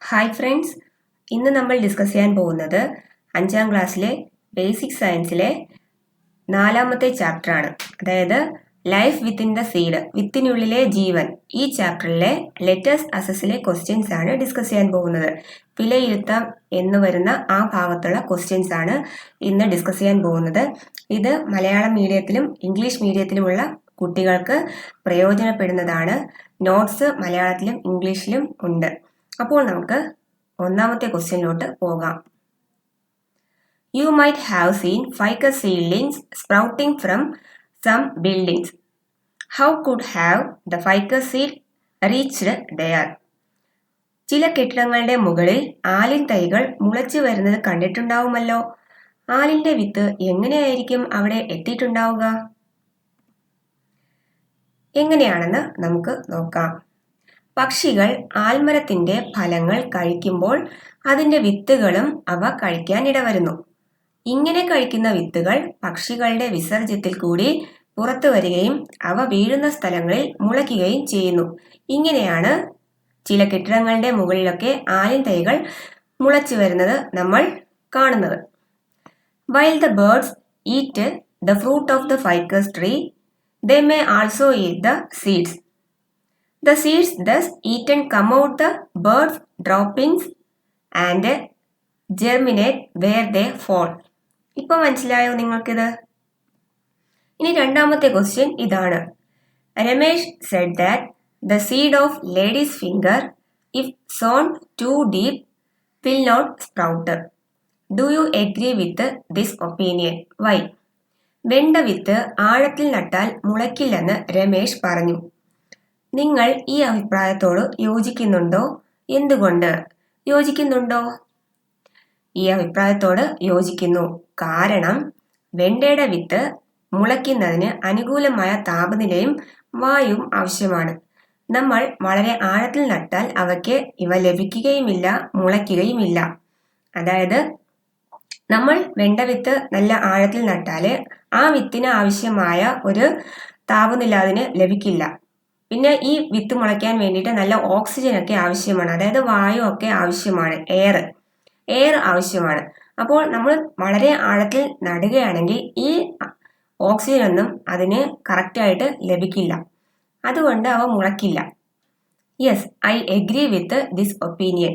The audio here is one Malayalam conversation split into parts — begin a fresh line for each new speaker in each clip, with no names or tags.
ഹായ് ഫ്രണ്ട്സ്, ഇന്ന് നമ്മൾ ഡിസ്കസ് ചെയ്യാൻ പോകുന്നത് 5ാം ക്ലാസ്സിലെ ബേസിക് സയൻസിലെ 4ാമത്തെ ചാപ്റ്ററാണ്. അതായത് ലൈഫ് വിത്തിൻ ദ സീഡ്, വിത്തിനുള്ളിലെ ജീവൻ. ഈ ചാപ്റ്ററിലെ ലെറ്റേഴ്സ് അസസിലെ ക്വസ്റ്റ്യൻസ് ആണ് ഡിസ്കസ് ചെയ്യാൻ പോകുന്നത്. വിലയിരുത്താം എന്ന് വരുന്ന ആ ഭാഗത്തുള്ള ക്വസ്റ്റ്യൻസ് ആണ് ഇന്ന് ഡിസ്കസ് ചെയ്യാൻ പോകുന്നത്. ഇത് മലയാളം മീഡിയത്തിലും ഇംഗ്ലീഷ് മീഡിയത്തിലുമുള്ള കുട്ടികൾക്ക് പ്രയോജനപ്പെടുന്നതാണ്. നോട്ട്സ് മലയാളത്തിലും ഇംഗ്ലീഷിലും ഉണ്ട്. അപ്പോൾ നമുക്ക് ഒന്നാമത്തെ ക്വസ്റ്റ്യനിലോട്ട് പോകാം. You might have seen ficus seedlings sprouting from some buildings. How could have the ficus seed reached there? ചില കെട്ടിടങ്ങളുടെ മുകളിൽ ആലിൻ തൈകൾ മുളച്ചു വരുന്നത് കണ്ടിട്ടുണ്ടാവുമല്ലോ. ആലിന്റെ വിത്ത് എങ്ങനെയായിരിക്കും അവിടെ എത്തിയിട്ടുണ്ടാവുക? എങ്ങനെയാണെന്ന് നമുക്ക് നോക്കാം. പക്ഷികൾ ആൽമരത്തിന്റെ ഫലങ്ങൾ കഴിക്കുമ്പോൾ അതിന്റെ വിത്തുകളും അവ കഴിക്കാൻ ഇടവരുന്നു. ഇങ്ങനെ കഴിക്കുന്ന വിത്തുകൾ പക്ഷികളുടെ വിസർജ്യത്തിൽ കൂടി പുറത്തു വരികയും അവ വീഴുന്ന സ്ഥലങ്ങളിൽ മുളയ്ക്കുകയും ചെയ്യുന്നു. ഇങ്ങനെയാണ് ചില കെട്ടിടങ്ങളുടെ മുകളിലൊക്കെ ആലിൻ തൈകൾ മുളച്ചു വരുന്നത് നമ്മൾ കാണുന്നത്. While the birds eat the fruit of the ficus tree, they may also eat the seeds. The seeds thus eaten come out the birds' droppings and germinate where they fall. ഇപ്പോൾ മനസ്സിലായോ നിങ്ങൾക്കിത്? ഇനി രണ്ടാമത്തെ ക്വസ്റ്റ്യൻ ഇതാണ്. Ramesh said that the seed of lady's finger, if sown too deep, will not sprout. Do you agree with this opinion? Why? വെണ്ട വിത്ത് ആഴത്തിൽ നട്ടാൽ മുളയ്ക്കില്ലെന്ന് രമേഷ് പറഞ്ഞു. നിങ്ങൾ ഈ അഭിപ്രായത്തോട് യോജിക്കുന്നുണ്ടോ? എന്തുകൊണ്ട് യോജിക്കുന്നുണ്ടോ? ഈ അഭിപ്രായത്തോട് യോജിക്കുന്നു. കാരണം വെണ്ടയുടെ വിത്ത് മുളയ്ക്കുന്നതിന് അനുകൂലമായ താപനിലയും വായുവും ആവശ്യമാണ്. നമ്മൾ വളരെ ആഴത്തിൽ നട്ടാൽ അവയ്ക്ക് ഇവ ലഭിക്കുകയുമില്ല, മുളയ്ക്കുകയുമില്ല. അതായത് നമ്മൾ വെണ്ട വിത്ത് നല്ല ആഴത്തിൽ നട്ടാല് ആ വിത്തിന് ആവശ്യമായ ഒരു താപനില അതിന് ലഭിക്കില്ല. പിന്നെ ഈ വിത്ത് മുളയ്ക്കാൻ വേണ്ടിയിട്ട് നല്ല ഓക്സിജൻ ഒക്കെ ആവശ്യമാണ്. അതായത് വായു ഒക്കെ ആവശ്യമാണ്, എയർ ആവശ്യമാണ്. അപ്പോൾ നമ്മൾ വളരെ ആഴത്തിൽ നടുകയാണെങ്കിൽ ഈ ഓക്സിജൻ ഒന്നും അതിന് കറക്റ്റായിട്ട് ലഭിക്കില്ല. അതുകൊണ്ട് അവ മുളയ്ക്കില്ല. Yes, I agree with this opinion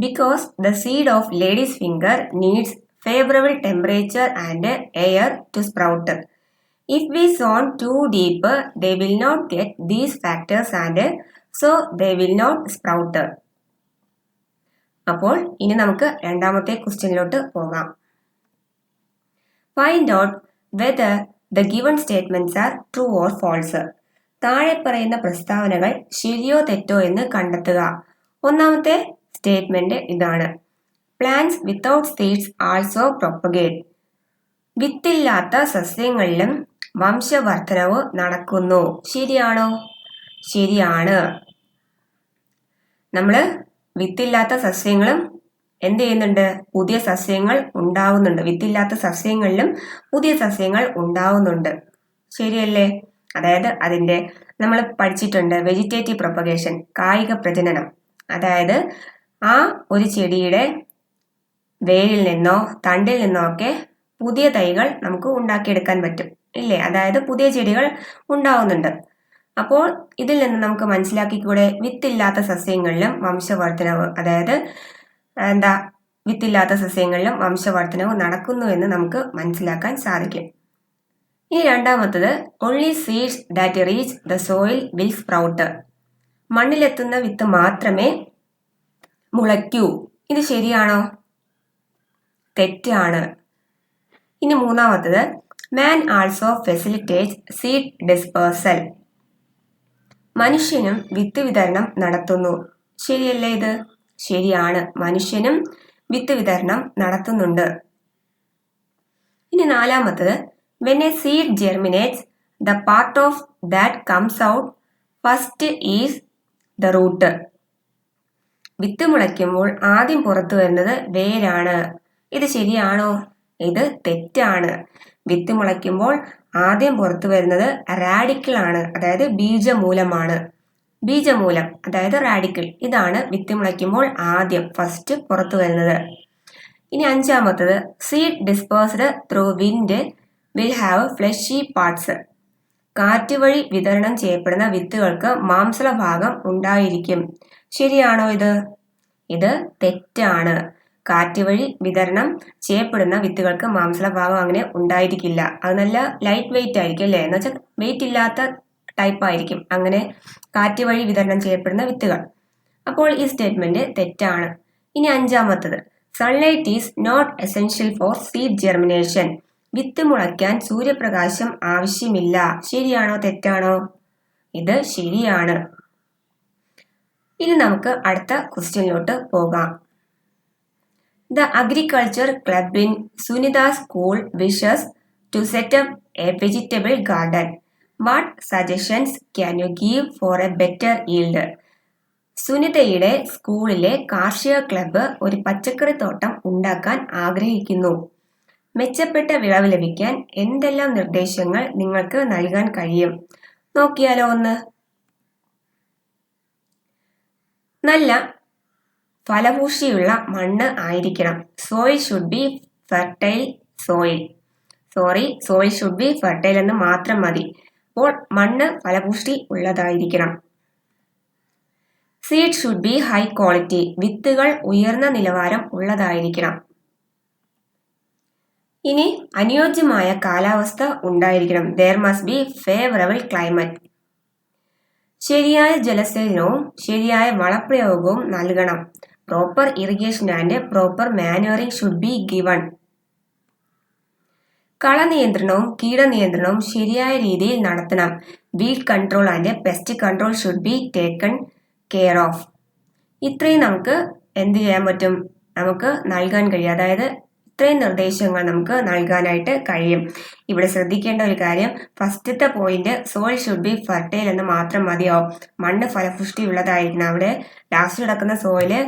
because the seed of ladies finger needs favorable temperature and air to sprout. If we sown too deep, they will not get these factors and so they will not sprout. അപ്പോൾ ഇനി നമുക്ക് രണ്ടാമത്തെ ക്വസ്റ്റ്യനിലോട്ട് പോകാം. Find out whether the given statements are true or false. താഴെ പറയുന്ന പ്രസ്താവനകൾ ശരിയോ തെറ്റോ എന്ന് കണ്ടെത്തുക. ഒന്നാമത്തെ സ്റ്റേറ്റ്മെന്റ് ഇതാണ്. Plants without seeds also propagate. വിത്തില്ലാത്ത സസ്യങ്ങളിലും വംശവർദ്ധനവ് നടക്കുന്നു. ശരിയാണോ? ശരിയാണ്. നമ്മള് വിത്തില്ലാത്ത സസ്യങ്ങളും എന്ത് ചെയ്യുന്നുണ്ട്? പുതിയ സസ്യങ്ങൾ ഉണ്ടാവുന്നുണ്ട്. വിത്തില്ലാത്ത സസ്യങ്ങളിലും പുതിയ സസ്യങ്ങൾ ഉണ്ടാവുന്നുണ്ട്. ശരിയല്ലേ? അതായത് അതിന്റെ നമ്മൾ പഠിച്ചിട്ടുണ്ട് വെജിറ്റേറ്റീവ് പ്രൊപ്പഗേഷൻ, കായിക പ്രജനനം. അതായത് ആ ഒരു ചെടിയുടെ വേരിൽ നിന്നോ തണ്ടിൽ നിന്നോ ഒക്കെ പുതിയ തൈകൾ നമുക്ക് ഉണ്ടാക്കിയെടുക്കാൻ പറ്റും, ഇല്ലേ? അതായത് പുതിയ ചെടികൾ ഉണ്ടാവുന്നുണ്ട്. അപ്പോൾ ഇതിൽ നിന്ന് നമുക്ക് മനസ്സിലാക്കിക്കൂടെ വിത്തില്ലാത്ത സസ്യങ്ങളിലും വംശവർദ്ധനവ്, അതായത് വിത്തില്ലാത്ത സസ്യങ്ങളിലും വംശവർദ്ധനവ് നടക്കുന്നു എന്ന് നമുക്ക് മനസ്സിലാക്കാൻ സാധിക്കും. ഇനി രണ്ടാമത്തത്, only seeds that reach the soil will sprout. മണ്ണിലെത്തുന്ന വിത്ത് മാത്രമേ മുളയ്ക്കൂ. ഇത് ശരിയാണോ? തെറ്റാണ്. ഇനി മൂന്നാമത്തത്, മാൻ ആൾസോ ഫെസിലിറ്റേറ്റ്സ് സീഡ് ഡിസ്പേഴ്സൽ. മനുഷ്യനും വിത്ത് വിതരണം നടത്തുന്നു. ശരിയല്ലേ ഇത്? ശരിയാണ്, മനുഷ്യനും വിത്ത് വിതരണം നടത്തുന്നുണ്ട്. ഇനി നാലാമത്തത്, when a seed germinates, the part of that comes out first is the root. വിത്ത് മുളയ്ക്കുമ്പോൾ ആദ്യം പുറത്തു വരുന്നത് വേരാണ്. ഇത് ശരിയാണോ? ഇത് തെറ്റാണ്. വിത്ത് മുളയ്ക്കുമ്പോൾ ആദ്യം പുറത്തു വരുന്നത് റാഡിക്കിൾ ആണ്, അതായത് ബീജമൂലമാണ്. ബീജമൂലം അതായത് റാഡിക്കിൾ, ഇതാണ് വിത്ത് മുളയ്ക്കുമ്പോൾ ആദ്യം ഫസ്റ്റ് പുറത്തു വരുന്നത്. ഇനി അഞ്ചാമത്തത്, seed dispersed through wind will have fleshy parts. കാറ്റ് വഴി വിതരണം ചെയ്യപ്പെടുന്ന വിത്തുകൾക്ക് മാംസള ഭാഗം ഉണ്ടായിരിക്കും. ശരിയാണോ ഇത്? ഇത് തെറ്റാണ്. കാറ്റ് വഴി വിതരണം ചെയ്യപ്പെടുന്ന വിത്തുകൾക്ക് മാംസള ഭാഗം അങ്ങനെ ഉണ്ടായിരിക്കില്ല. അത് നല്ല ലൈറ്റ് വെയിറ്റ് ആയിരിക്കും അല്ലേ, എന്ന് വെച്ചാൽ വെയിറ്റ് ഇല്ലാത്ത ടൈപ്പ് ആയിരിക്കും അങ്ങനെ കാറ്റ് വഴി വിതരണം ചെയ്യപ്പെടുന്ന വിത്തുകൾ. അപ്പോൾ ഈ സ്റ്റേറ്റ്മെന്റ് തെറ്റാണ്. ഇനി അഞ്ചാമത്തത്, sunlight is not essential for seed germination. വിത്ത് മുളയ്ക്കാൻ സൂര്യപ്രകാശം ആവശ്യമില്ല. ശരിയാണോ തെറ്റാണോ? ഇത് ശരിയാണ്. ഇനി നമുക്ക് അടുത്ത ക്വസ്റ്റ്യനിലോട്ട് പോകാം. The agriculture club in Sunita school wishes to set up a vegetable garden. What suggestions can you give for a better yield? സുനിതയുടെ സ്കൂളിലെ കാർഷിക ക്ലബ്ബ് ഒരു പച്ചക്കറി തോട്ടം ഉണ്ടാക്കാൻ ആഗ്രഹിക്കുന്നു. മെച്ചപ്പെട്ട വിളവ് ലഭിക്കാൻ എന്തെല്ലാം നിർദ്ദേശങ്ങൾ നിങ്ങൾക്ക് നൽകാൻ കഴിയും? നോക്കിയാലോ ഒന്ന്. നല്ല ഫലഭൂഷ്ടിയുള്ള മണ്ണ് ആയിരിക്കണം. Soil should be fertile soil. Soil should be fertile എന്ന് മാത്രം മതി. അപ്പോൾ മണ്ണ് ഫലഭൂഷ്ടി ഉള്ളതായിരിക്കണം. Seed should be high quality. വിത്തുകൾ ഉയർന്ന നിലവാരം ഉള്ളതായിരിക്കണം. ഇനി അനുയോജ്യമായ കാലാവസ്ഥ ഉണ്ടായിരിക്കണം. there must be favorable climate. ശരിയായ ജലസേചനവും ശരിയായ വളപ്രയോഗവും നൽകണം. Proper irrigation and proper manuring should be given. കളനിയന്ത്രണവും കീടനിയന്ത്രണവും ശരിയായ രീതിയിൽ നടത്തണം. Weed control and pest control should be taken care of. ഇത്രയും നമുക്ക് എന്ത് ചെയ്യാൻ പറ്റും? നമുക്ക് നൽകാൻ കഴിയും. അതായത് ഇത്രയും നിർദ്ദേശങ്ങൾ നമുക്ക് നൽകാനായിട്ട് കഴിയും. ഇവിടെ ശ്രദ്ധിക്കേണ്ട ഒരു കാര്യം, ഫസ്റ്റത്തെ point soil should be fertile എന്ന് മാത്രം മതിയാവും. മണ്ണ് ഫലപുഷ്ടി ഉള്ളതായിരിക്കണം. അവിടെ ലാസ്റ്റ് കിടക്കുന്ന സോയില്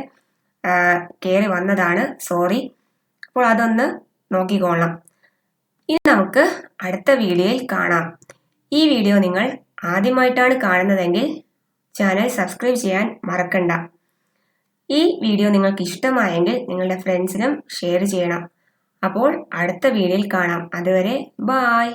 കയറി വന്നതാണ്, സോറി. അപ്പോൾ അതൊന്ന് നോക്കിക്കോളാം. ഇനി നമുക്ക് അടുത്ത വീഡിയോയിൽ കാണാം. ഈ വീഡിയോ നിങ്ങൾ ആദ്യമായിട്ടാണ് കാണുന്നതെങ്കിൽ ചാനൽ സബ്സ്ക്രൈബ് ചെയ്യാൻ മറക്കണ്ട. ഈ വീഡിയോ നിങ്ങൾക്ക് ഇഷ്ടമായെങ്കിൽ നിങ്ങളുടെ ഫ്രണ്ട്സിനും ഷെയർ ചെയ്യണം. അപ്പോൾ അടുത്ത വീഡിയോയിൽ കാണാം. അതുവരെ ബായ്.